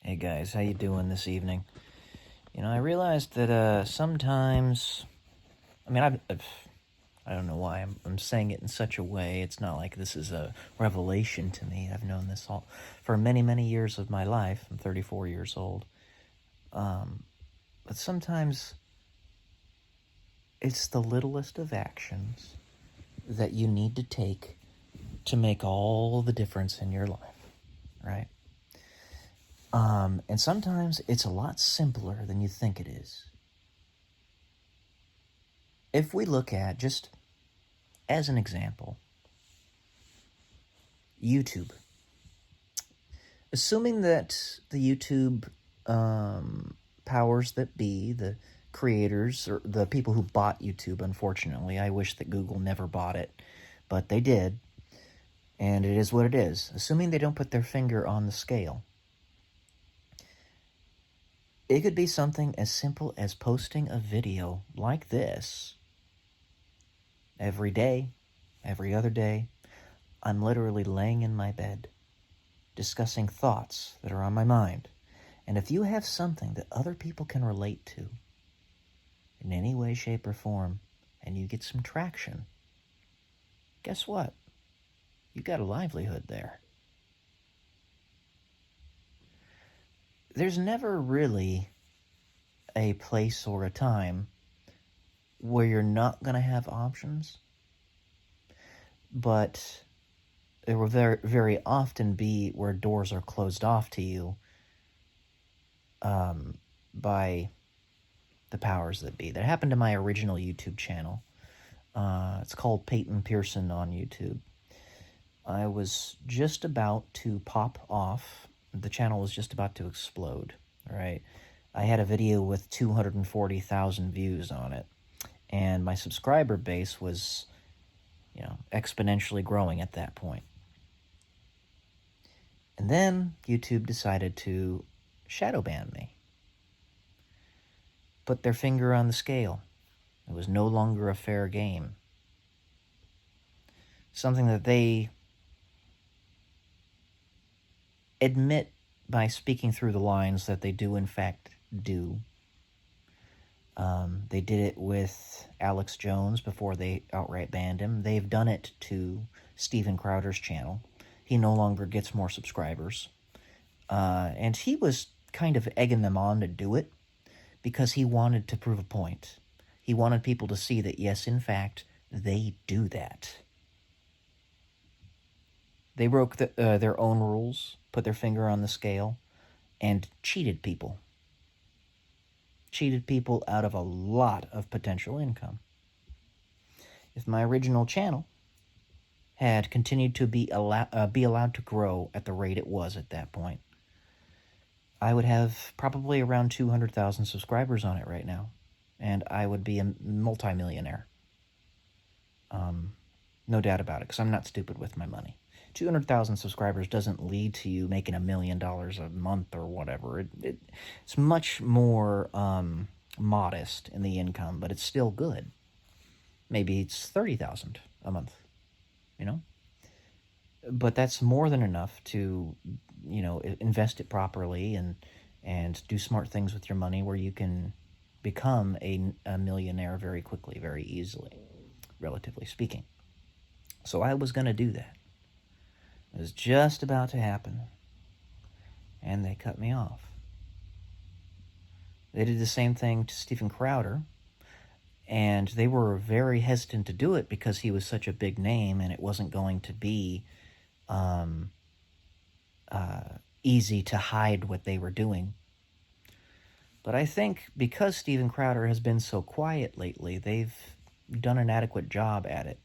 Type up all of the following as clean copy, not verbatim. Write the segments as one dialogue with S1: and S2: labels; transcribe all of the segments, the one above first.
S1: Hey guys, how you doing this evening? I realized that sometimes, I don't know why I'm saying it in such a way. It's not like this is a revelation to me. I've known this all for many, many years of my life. I'm 34 years old. But sometimes it's the littlest of actions that you need to take to make all the difference in your life, right? And sometimes it's a lot simpler than you think it is. If we look at, just as an example, YouTube. Assuming that the YouTube powers that be, the creators, or the people who bought YouTube, unfortunately, I wish that Google never bought it, but they did, and it is what it is. Assuming they don't put their finger on the scale, it could be something as simple as posting a video like this every day, every other day. I'm literally laying in my bed, discussing thoughts that are on my mind. And if you have something that other people can relate to in any way, shape, or form, and you get some traction, guess what? You got a livelihood there. There's never really a place or a time where you're not going to have options, but there will very, very often be where doors are closed off to you by the powers that be. That happened to my original YouTube channel. It's called Peyton Pearson on YouTube. I was just about to pop off. The channel was just about to explode, right? I had a video with 240,000 views on it, and my subscriber base was, exponentially growing at that point. And then YouTube decided to shadow ban me. Put their finger on the scale. It was no longer a fair game. Something that they admit by speaking through the lines that they do in fact do. They did it with Alex Jones before they outright banned him. They've done it to Steven Crowder's channel. He no longer gets more subscribers. And he was kind of egging them on to do it because he wanted to prove a point. He wanted people to see that, yes, in fact, they do that. They broke their own rules, put their finger on the scale, and cheated people. Cheated people out of a lot of potential income. If my original channel had continued to be allowed to grow at the rate it was at that point, I would have probably around 200,000 subscribers on it right now, and I would be a multimillionaire. No doubt about it, because I'm not stupid with my money. 200,000 subscribers doesn't lead to you making $1 million a month or whatever. It's much more modest in the income, but it's still good. Maybe it's 30,000 a month, But that's more than enough to, invest it properly and do smart things with your money where you can become a millionaire very quickly, very easily, relatively speaking. So I was going to do that. It was just about to happen, and they cut me off. They did the same thing to Steven Crowder, and they were very hesitant to do it because he was such a big name, and it wasn't going to be easy to hide what they were doing. But I think because Steven Crowder has been so quiet lately, they've done an adequate job at it.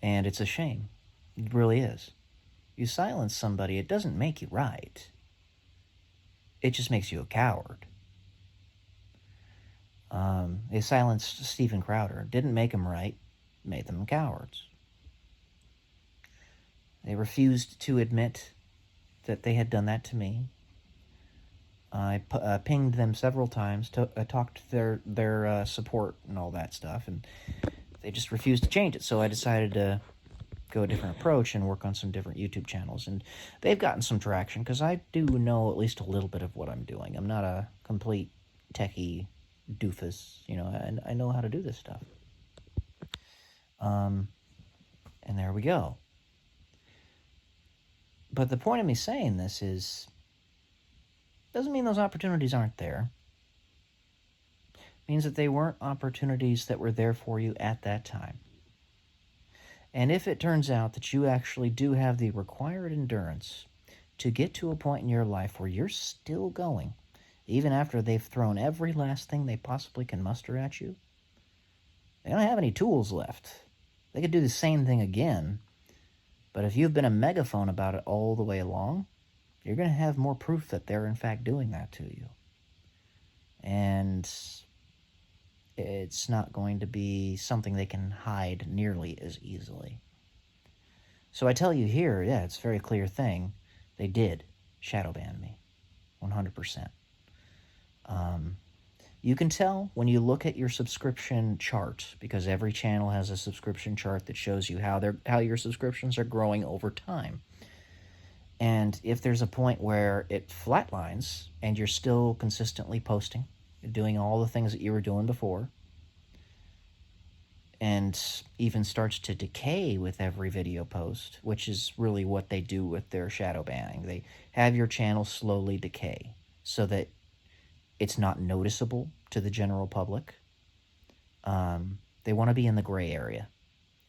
S1: And it's a shame. It really is. You silence somebody, it doesn't make you right. It just makes you a coward. They silenced Steven Crowder. Didn't make him right, made them cowards. They refused to admit that they had done that to me. I pinged them several times, talked to their support and all that stuff, and they just refused to change it. So I decided to go a different approach and work on some different YouTube channels. And they've gotten some traction because I do know at least a little bit of what I'm doing. I'm not a complete techie doofus, you know, and I know how to do this stuff. And there we go. But the point of me saying this is, doesn't mean those opportunities aren't there. It means that they weren't opportunities that were there for you at that time. And if it turns out that you actually do have the required endurance to get to a point in your life where you're still going, even after they've thrown every last thing they possibly can muster at you, they don't have any tools left. They could do the same thing again, but if you've been a megaphone about it all the way along, you're going to have more proof that they're in fact doing that to you. And it's not going to be something they can hide nearly as easily. So I tell you here, yeah, it's a very clear thing. They did shadow ban me, 100%. You can tell when you look at your subscription chart, because every channel has a subscription chart that shows you how your subscriptions are growing over time. And if there's a point where it flatlines and you're still consistently posting, doing all the things that you were doing before, and even starts to decay with every video post, which is really what they do with their shadow banning. They have your channel slowly decay so that it's not noticeable to the general public. They want to be in the gray area,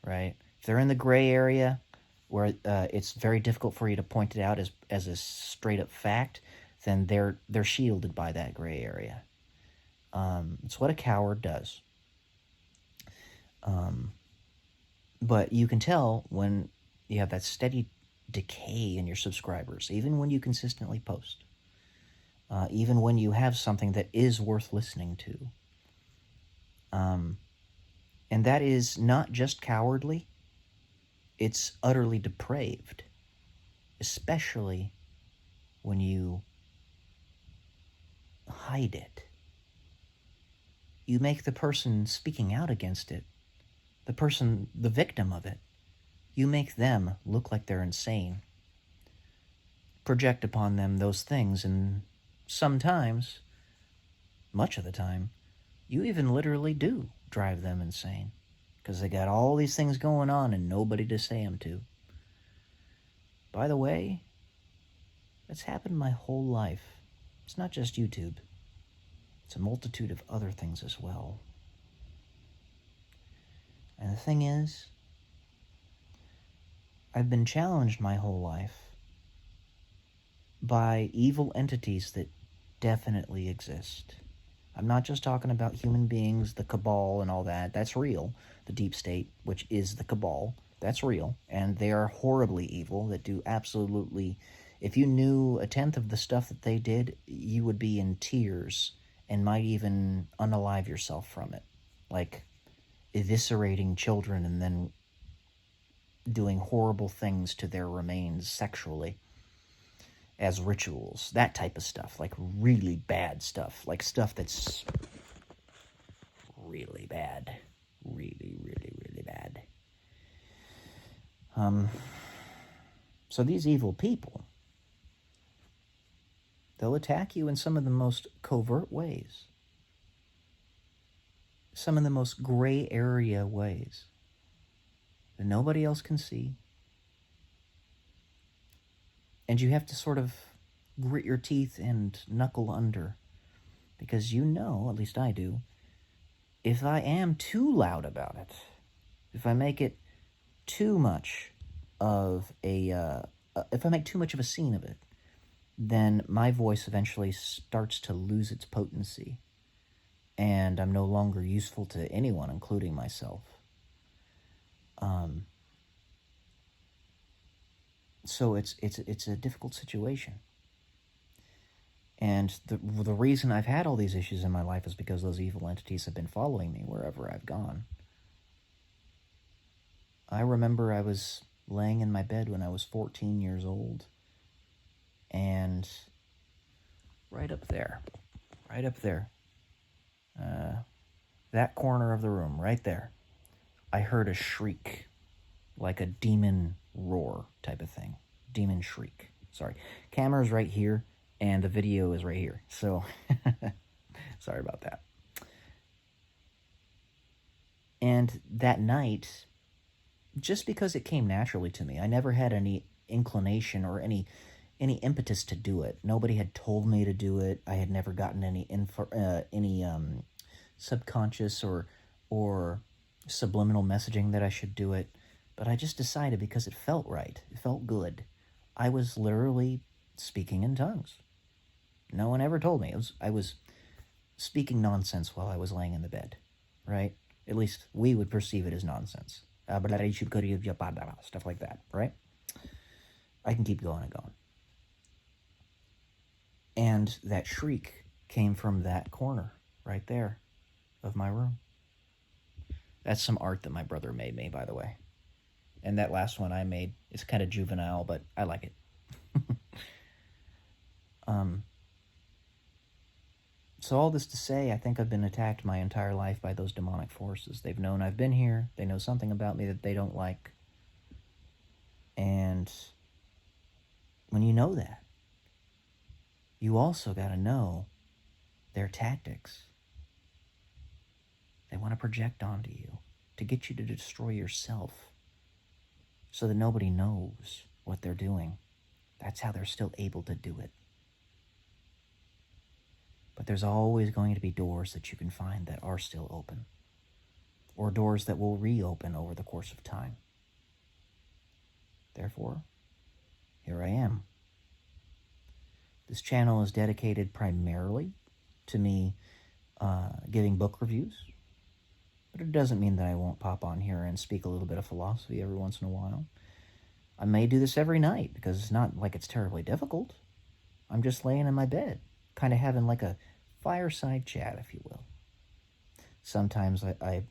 S1: right? If they're in the gray area where it's very difficult for you to point it out as a straight-up fact, then they're shielded by that gray area. It's what a coward does. But you can tell when you have that steady decay in your subscribers, even when you consistently post. Even when you have something that is worth listening to. And that is not just cowardly, it's utterly depraved, especially when you hide it. You make the person speaking out against it, the victim of it, you make them look like they're insane. Project upon them those things, and sometimes, much of the time, you even literally do drive them insane because they got all these things going on and nobody to say them to. By the way, that's happened my whole life. It's not just YouTube. It's a multitude of other things as well. And the thing is, I've been challenged my whole life by evil entities that definitely exist. I'm not just talking about human beings, the cabal and all that. That's real. The deep state, which is the cabal, that's real. And they are horribly evil that do absolutely... If you knew a tenth of the stuff that they did, you would be in tears and might even unalive yourself from it. Like eviscerating children and then doing horrible things to their remains sexually as rituals, that type of stuff, like really bad stuff, like stuff that's really bad, really, really, really bad. So these evil people, they'll attack you in some of the most covert ways, some of the most gray area ways that nobody else can see. And you have to sort of grit your teeth and knuckle under. Because you know, at least I do, if I am too loud about it, if I make it too much of if I make too much of a scene of it, then my voice eventually starts to lose its potency. And I'm no longer useful to anyone, including myself. So it's a difficult situation. And the reason I've had all these issues in my life is because those evil entities have been following me wherever I've gone. I remember I was laying in my bed when I was 14 years old, and right up there, that corner of the room, right there, I heard a shriek, like a demon roar type of thing. Demon shriek. Sorry. Camera's right here, and the video is right here. So, sorry about that. And that night, just because it came naturally to me, I never had any inclination or any impetus to do it. Nobody had told me to do it. I had never gotten any subconscious or subliminal messaging that I should do it. But I just decided because it felt right. It felt good. I was literally speaking in tongues. No one ever told me. I was speaking nonsense while I was laying in the bed, right? At least we would perceive it as nonsense. Stuff like that, right? I can keep going and going. And that shriek came from that corner right there of my room. That's some art that my brother made me, by the way. And that last one I made is kind of juvenile, but I like it. So all this to say, I think I've been attacked my entire life by those demonic forces. They've known I've been here. They know something about me that they don't like. And when you know that, you also got to know their tactics. They want to project onto you to get you to destroy yourself so that nobody knows what they're doing. That's how they're still able to do it. But there's always going to be doors that you can find that are still open, or doors that will reopen over the course of time. Therefore, here I am. This channel is dedicated primarily to me giving book reviews, but it doesn't mean that I won't pop on here and speak a little bit of philosophy every once in a while. I may do this every night because it's not like it's terribly difficult. I'm just laying in my bed, kind of having like a fireside chat, if you will. Sometimes I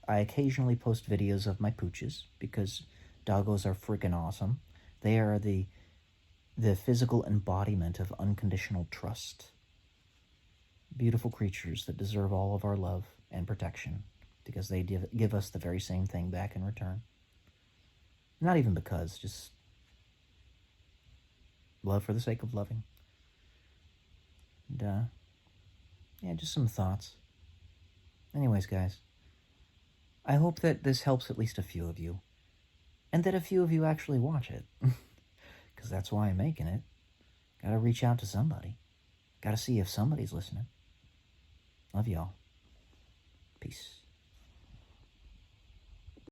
S1: occasionally post videos of my pooches because doggos are freaking awesome. They are the physical embodiment of unconditional trust. Beautiful creatures that deserve all of our love and protection because they give us the very same thing back in return. Not even because, just love for the sake of loving. And, yeah, just some thoughts. Anyways, guys, I hope that this helps at least a few of you, and that a few of you actually watch it, because that's why I'm making it. Gotta reach out to somebody. Gotta see if somebody's listening. Love y'all. Peace.